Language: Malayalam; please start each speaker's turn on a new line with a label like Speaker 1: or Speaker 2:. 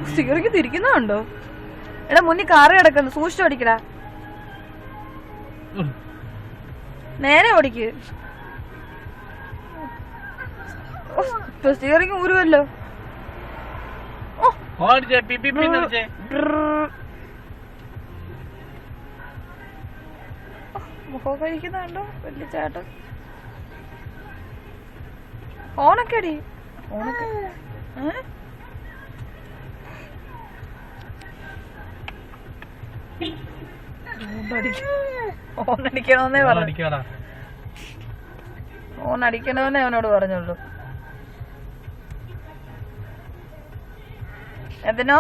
Speaker 1: സ്റ്റിയറിംഗ് തിരിക്കുന്നുണ്ടോ? എടാ മുന്നിൽ കാറ് കിടക്കുന്നു, സൂക്ഷിച്ച് ഓടിക്കടാ. നേരെ ഓടിക്ക്. സ്റ്റിയറിംഗ് ഊരുമല്ലോ. മുഖം കഴിക്കുന്നുണ്ടോ വലിയ ചേട്ടൻ? ഓണൊക്കെ അടി, ഓണൊക്കെ ഓണടിക്കണമെന്നേ പറഞ്ഞു. ഓണടിക്കണമെന്നേ അവനോട് പറഞ്ഞുള്ളൂ. എന്തിനോ